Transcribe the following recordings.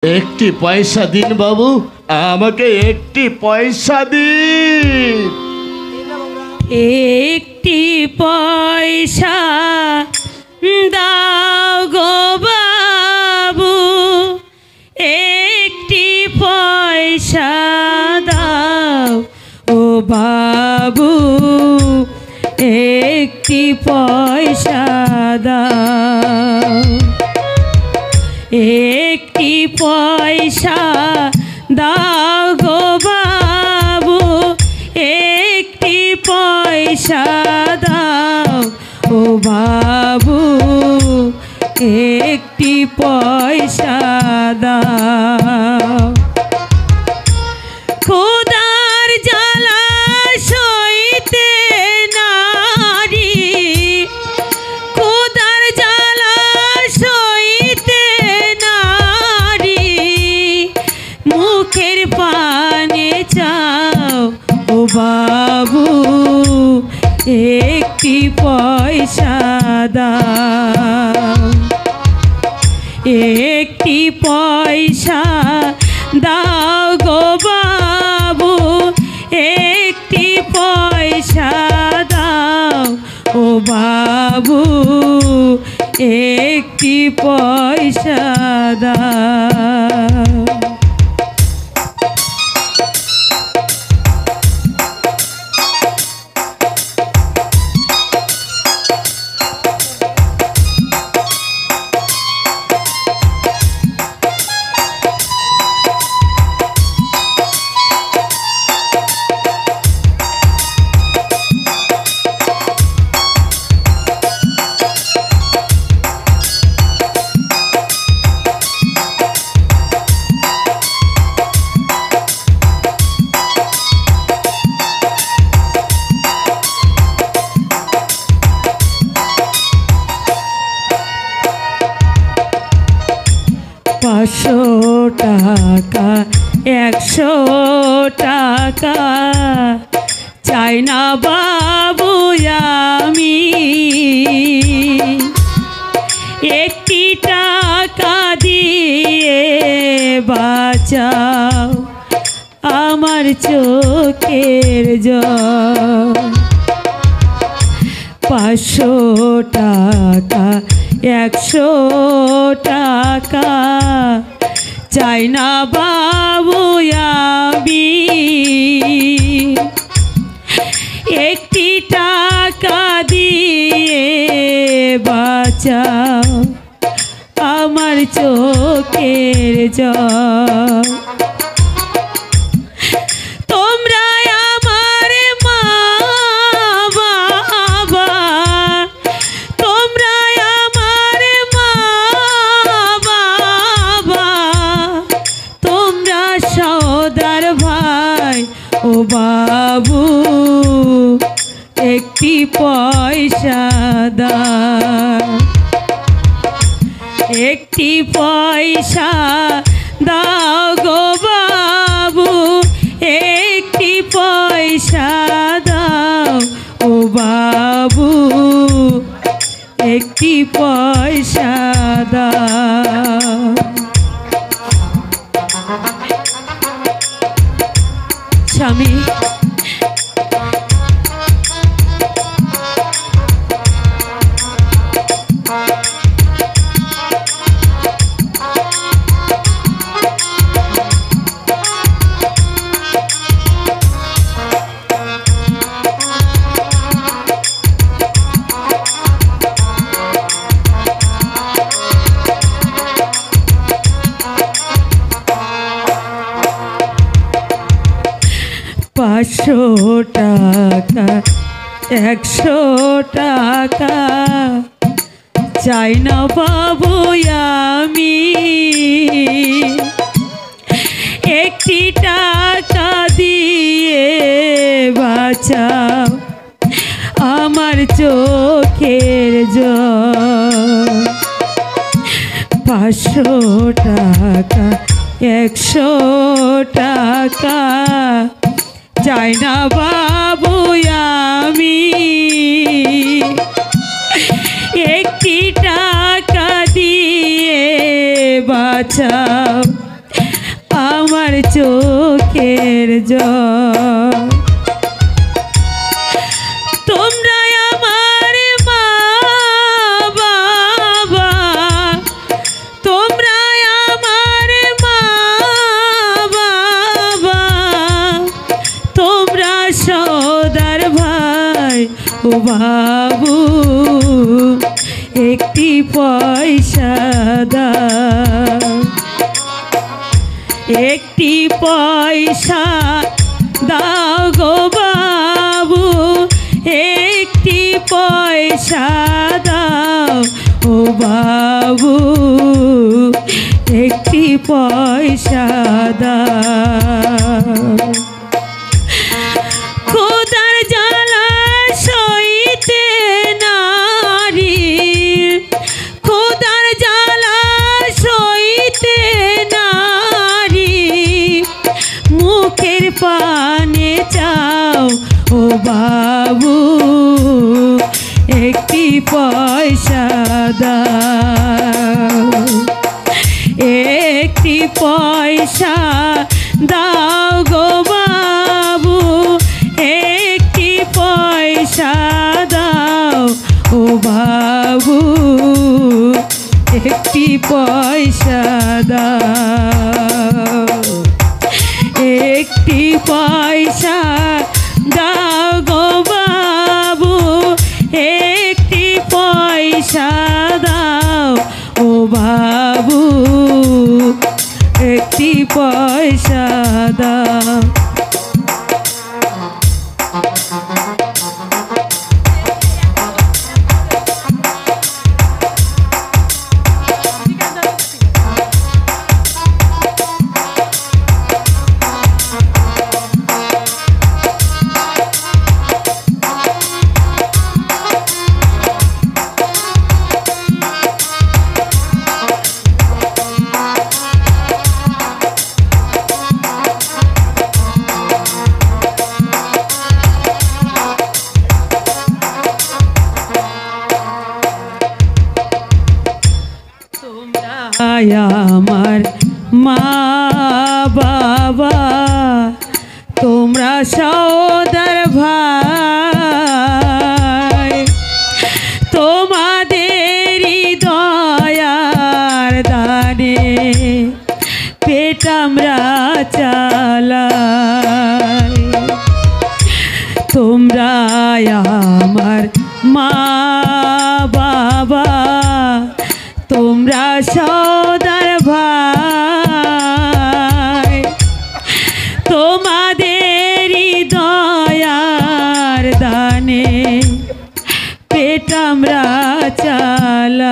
একটি পয়সা দিন বাবু, আমাকে একটি পয়সা দিন। একটি পয়সা দাও গো বাবু, একটি পয়সা দাও ও বাবু, একটি পয়সা দাও। একটি পয়সা দাও গো বাবু, একটি পয়সা দাও ও বাবু, একটি পয়সা দাও। খোদার জ্বালা সইতে নারী, খোদার জ্বালা সইতে নারী, মুখের পানে চাও ও বাবু, একটি পয়সা দাও। একটি পয়সা দাও গো বাবু, একটি পয়সা দাও ও বাবু, একটি পয়সা দাও। পাঁচশো টাকা, 100 টাকা চাই না বাবু আমি, একটি টাকা দিয়ে বাঁচাও আমার চোখের জল। 500 টাকা, 100 টাকা চাই না বাবু আমি, একটি টাকা দিয়ে বাঁচাও আমার চোখের জল। তোমরা আমার মা বাবা, তোমরা আমার মা বাবা, তোমরা সওদার ভাই ও বাবু, একটি পয়সা দাও। একটি পয়সা দাও গো বাবু, একটি পয়সা দাও ও বাবু, একটি পয়সা দাও। স্বামী পাঁচশো টাকা, 100 টাকা চাই না বাবু আমি, একটি টাকা দিয়ে বাঁচাও আমার চোখের জল। 500 টাকা, 100 টাকা চাই না বাবু আমি, একটি টাকা দিয়ে বাঁচাও চোখের জল। তোমরা আমার মা বাবা, তোমরা আমার মা বাবা, তোমরা সওদার ভাই ও বাবু, একটি পয়সা দাও, একটি পয়সা দাও গো বাবু, একটি পয়সা দাও ও বাবু, একটি পয়সা দাও। খোদার জ্বালা সইতে নারী, খোদার জ্বালা সইতে নারী, মুখের পানে চাও ও বাবু, একটি পয়সা দাও, একটি পয়সা দাও গো বাবু, একটি পয়সা দাও ও বাবু, একটি পয়সা দাও, একটি পয়সা দাও গো বাবু, একটি পয়সা দাও ও বাবু, একটি পয়সা দাও। আমার মা বাবা, তোমরা সওদার ভাই, তোমাদেরই দয়ার দানে পেট আমরা চালাই। তোমরা আমার মা বাবা, তোমরা সওদার ভাই, তোমাদেরই দয়ার দানে পেট আমরা চালাই।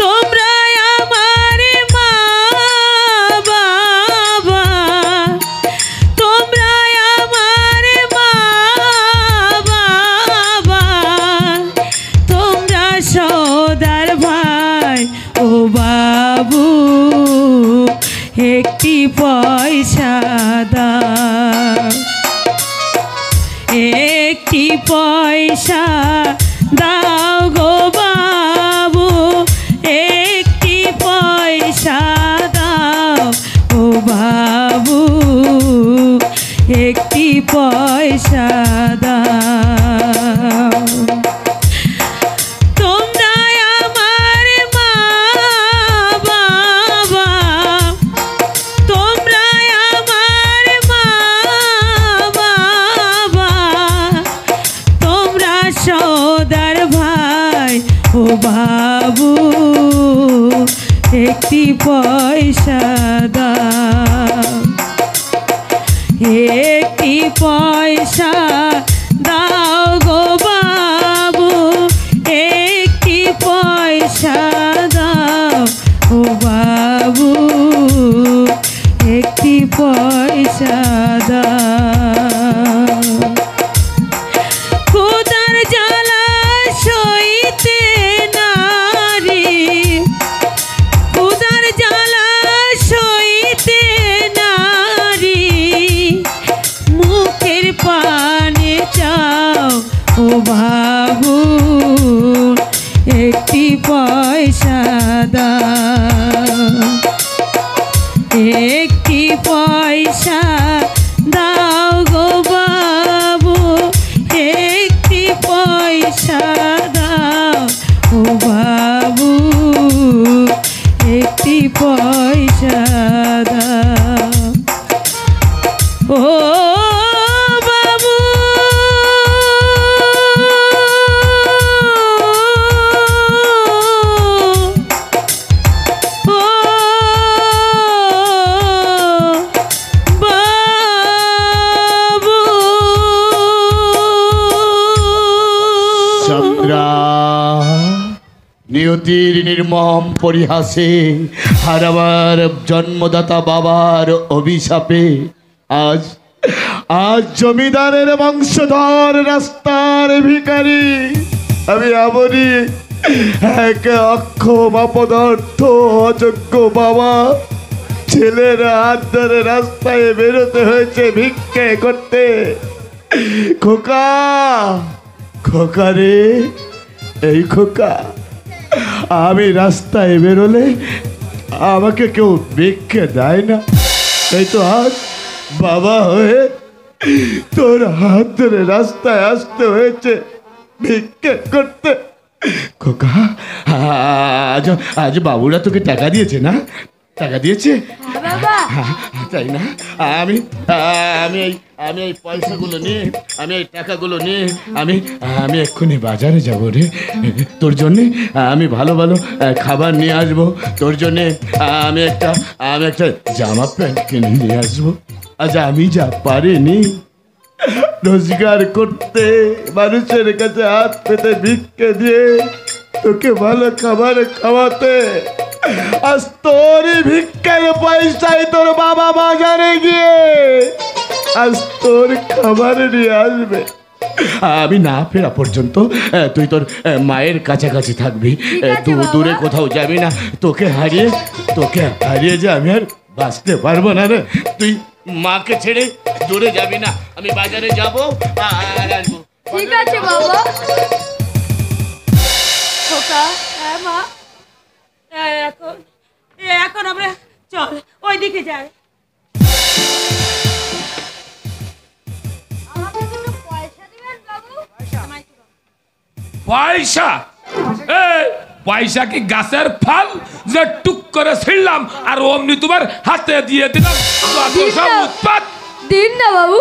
তোমরা আমার মা বাবা, তোমরা আমার মা বাবা, তোমরা সওদার ভাই ও বাবু, একটি পয়সা দাও, একটি পয়সা দাও গো বাবু, একটি পয়সা দাও ও বাবু, একটি পয়সা দাও। তোমরা আমার মা বাবা, তোমরা আমার মা বাবা, তোমরা সওদার ভাই ও বাবু, একটি পয়সা দাও, একটি পয়সা দাও গো বাবু, একটি পয়সা দাও ও বাবু, একটি পয়সা দাও। খোদার জ্বালা সইতে নারী, খোদার জ্বালা সইতে নারী, মুখের পানে একটি পয়সা দাও গো বাবু, একটি পয়সা দাও ও বাবু, একটি পয়সা দাও ও বাবু। ও বাবু। চন্দ্রা, নিয়তির নির্মম পরিহাসে আর আমার জন্মদাতা বাবার অভিশাপে আজ আজ জমিদারের বংশধর রাস্তার ভিখারি আমি এমনই এক অক্ষম অপদার্থ অযোগ্য বাবা ছেলের হাত ধরে রাস্তায় বেরোতে হয়েছে ভিক্ষে করতে। খোকা, খোকা রে, এই খোকা, আমি রাস্তায় বেরোলে আমাকে কেউ ভিক্ষে দেয় না, তাই তো আজ বাবা হয়ে তোর হাত ধরে রাস্তায় আসতে হয়েছে ভিক্ষে করতে। খোকা, আজ আজ বাবুরা তোকে টাকা দিয়েছে না? টাকা দিয়েছে? তাই না? আমি আমি এই আমি এই পয়সাগুলো নিয়ে, আমি এই টাকাগুলো নিয়ে আমি আমি এক্ষুনি বাজারে যাব রে। তোর জন্যে আমি ভালো ভালো খাবার নিয়ে আসবো, তোর জন্যে আমি একটা জামা প্যান্ট কিনে নিয়ে আসবো। আজ আমি যা পারিনি রোজগার করতে, মানুষের কাছে হাত পেতে ভিক্ষে দিয়ে তোকে ভালো খাবার খাওয়াতে, আজ তোরই ভিক্ষার পয়সায় তোর বাবা বাজারে গিয়ে আজ তোর খাবার নিয়ে আসবে। আমি না ফেরা পর্যন্ত তুই তোর মায়ের কাছাকাছি থাকবি, দূরে কোথাও যাবি না। তোকে হারিয়ে যে আমি আর বাঁচতে পারবো না রে। তুই মাকে ছেড়ে দূরে যাবি না। আমি বাজারে যাবো আর আসবো। ঠিক আছে বাবা। খোকা, হ্যাঁ মা, এখন আমরা চল ওই দিকে যাই। আমাকে দুটো পয়সা দিবেন বাবু? পয়সা? পয়সা কি গাছের ফল যে টুক করে ছিঁড়লাম আর অমনি তোমার হাতে দিয়ে দিলাম? উৎপাত দিন না বাবু,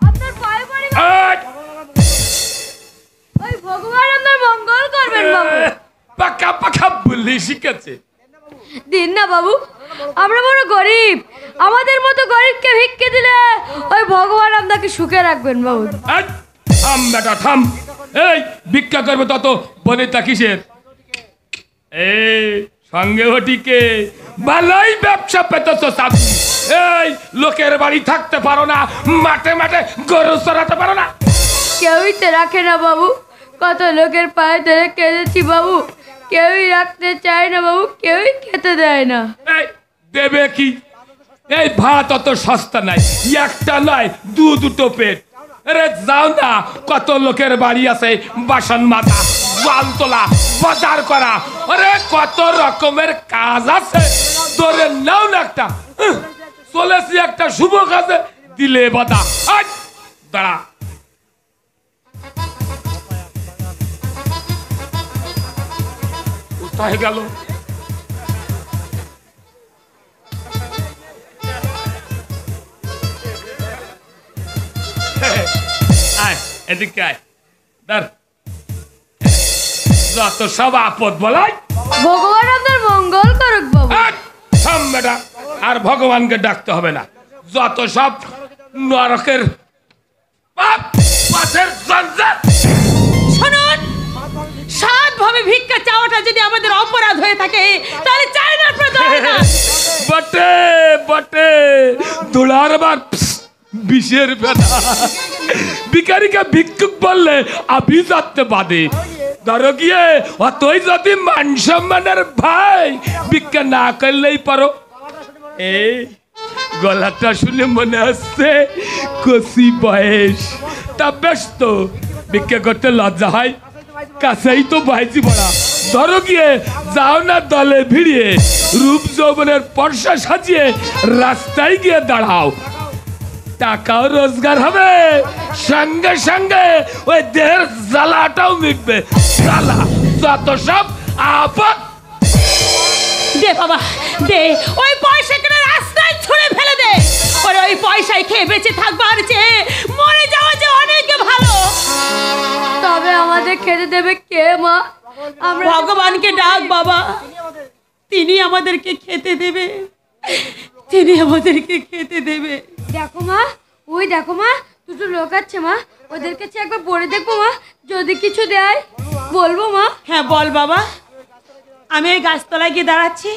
আপনার পায়ে পড়ি। ওই ভগবান আপনার মঙ্গল করবেন বাবু। পাকা পাকা বললি শিখেছে। দিন না বাবু, আমরা বড় গরিব, আমাদের মতো গরিবকে ভিক্ষে দিলে ওই ভগবান আপনাকে সুখে রাখবেন বাবু। থাম বেটা থাম। এই ভিক্ষা করবে তত বনিতা কিসের? এই সঙ্গে ওটিকে ভালোই ব্যবসা পেতেছ চাকরি। এই লোকের বাড়ি থাকতে পারো না, মাঠে মাঠে গরু চড়াতে পারো না। কেউই তো রাখে না বাবু, কত লোকের পায়ে ধরে কেঁদেছি বাবু, কেউই রাখতে চায় না বাবু, কেউই খেতে দেয় না। এই দেবে কি? এই ভাত অত সস্তা নাই, একটা নয় দুটো পেট। আরে যাও না, কত লোকের বাড়ি আছে বাসন মাজা, জল তোলা, বাজার করা, আরে কত রকমের কাজ আছে। ধরে নাও না একটা। চলেছি একটা শুভ কাজে, দিলে বাধা। দাঁড়া, কোথায় গেল? আয় এদিকে আয়। যত সব আপদ বলাই ভগবান আপনার মঙ্গল করুক বাবু। বেটা, আর ভগবানকে ডাকতে হবে না। যত সব নরকের পাপ পাপের জঞ্জাল। শুনুন, সৎভাবে ভিক্ষা চাওয়াটা যদি আমাদের অপরাধ হয়ে থাকে তাহলে চাই না প্রতারণা। বটে বটে, দোলার বার বিষের বেলা। ভিখারিকে ভিক্ষুক বললে আভিজাত্য বাদে। ধরো গিয়ে অতই যদি মান সম্মানের ভাই ভিক্ষা না করলেই পারো। এই গলাটা শুনে মনে হচ্ছে কচি বয়স। তা বেশ তো, ভিক্ষা করতে লজ্জা হয়, কাছেই তো বাইজি পড়া। ধরো গিয়ে যাও না দলে ভিড়িয়ে রূপ যৌবনের পর্ষা সাজিয়ে রাস্তায় গিয়ে দাঁড়াও, টাকাও রোজগার হবে, সঙ্গে সঙ্গে ওই দেহের জ্বালাটাও মিটবে। জ্বালা যত সব আপদ। দে বাবা দে, ওই পয়সা কেন রাস্তায় ছুঁড়ে ফেলে দে। ওর ওই পয়সায় খেয়ে বেঁচে থাকবার চেয়ে মরে যাওয়া যে অনেক ভালো। তবে আমাদের খেতে দেবে কে মা? আমরা ভগবানকে ডাক বাবা, তিনি আমাদেরকে খেতে দেবে, তিনি আমাদেরকে খেতে দেবে। দেখো মা, ওই দেখো মা, দুটো লোক আছে মা, ওদের কাছে একবার পড়ে দেখবো মা, যদি কিছু দেয় বলবো মা। হ্যাঁ বল বাবা, আমি ওই গাছতলায় গিয়ে দাঁড়াচ্ছি।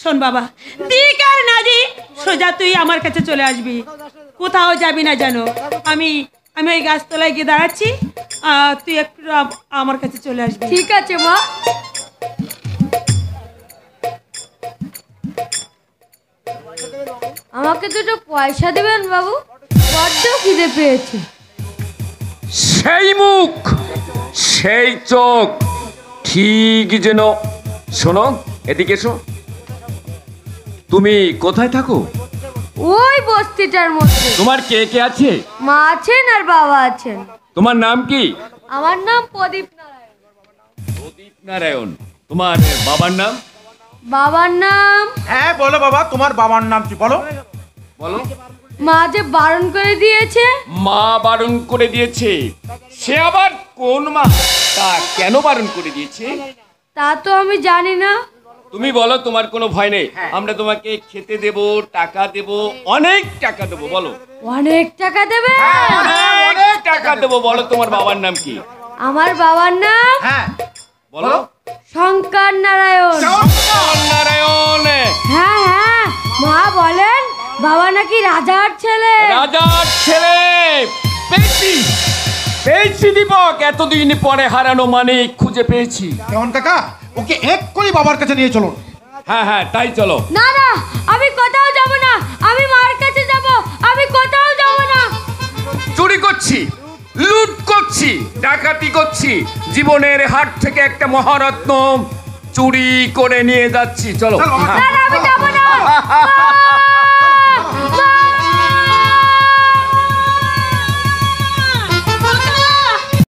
শোন বাবা, দিক আর না দিক সোজা তুই আমার কাছে চলে আসবি, কোথাও যাবি না জানো। আমি আমি ওই গাছতলায় গিয়ে দাঁড়াচ্ছি, তুই একটু আমার কাছে চলে আসবি। ঠিক আছে মা। আমাকে দুটো পয়সা দেবেন বাবু, বড্ড খিদে পেয়েছে। সেই মুখ সেই চোখ ঠিক যেন। শোনো, এদিকে এসো। তুমি কোথায় থাকো? ওই বস্তিটার মধ্যে। তোমার কে কে আছে? মা আছেন আর বাবা আছেন। তোমার নাম কি? আমার নাম প্রদীপ নারায়ণ। প্রদীপ নারায়ণ। তোমার বাবার নাম? বাবার নাম? হ্যাঁ বলো বাবা, তোমার বাবার নাম কি বলো? বলো। মা যে বারণ করে দিয়েছে। মা বারণ করে দিয়েছে? সে আবার কোন মা? তা কেন বারণ করে দিয়েছে? তা তো আমি জানি না। তুমি বলো, তোমার কোনো ভয় নেই। আমরা তোমাকে খেতে দেব, টাকা দেব, অনেক টাকা দেবো। বলো। অনেক টাকা দেবে? অনেক টাকা দেবো। বলো তোমার বাবার নাম কি? আমার বাবার নাম? হ্যাঁ বলো। শঙ্কর নারায়ণ। নারায়ণ। হ্যাঁ হ্যাঁ, মা বলেন বাবা নাকি রাজার ছেলে। রাজার ছেলে। পেয়েছি পেয়েছি দীপক, এতদিন পরে হারানো মানিক খুঁজে পেয়েছি। কেমন কাকা, ওকে এক্ষুনি বাবার কাছে নিয়ে চলুন। হ্যাঁ হ্যাঁ, তাই চলো। না না, আমি কোথাও যাব না, আমি মার কাছে যাব, আমি কোথাও যাব না। চুরি করছি, লুট করছি, ডাকাতি করছি, জীবনের হাট থেকে একটা মহারত্ন চুরি করে নিয়ে যাচ্ছি। চলো। চলো, বাবা। না না, আমি যাব না। মা!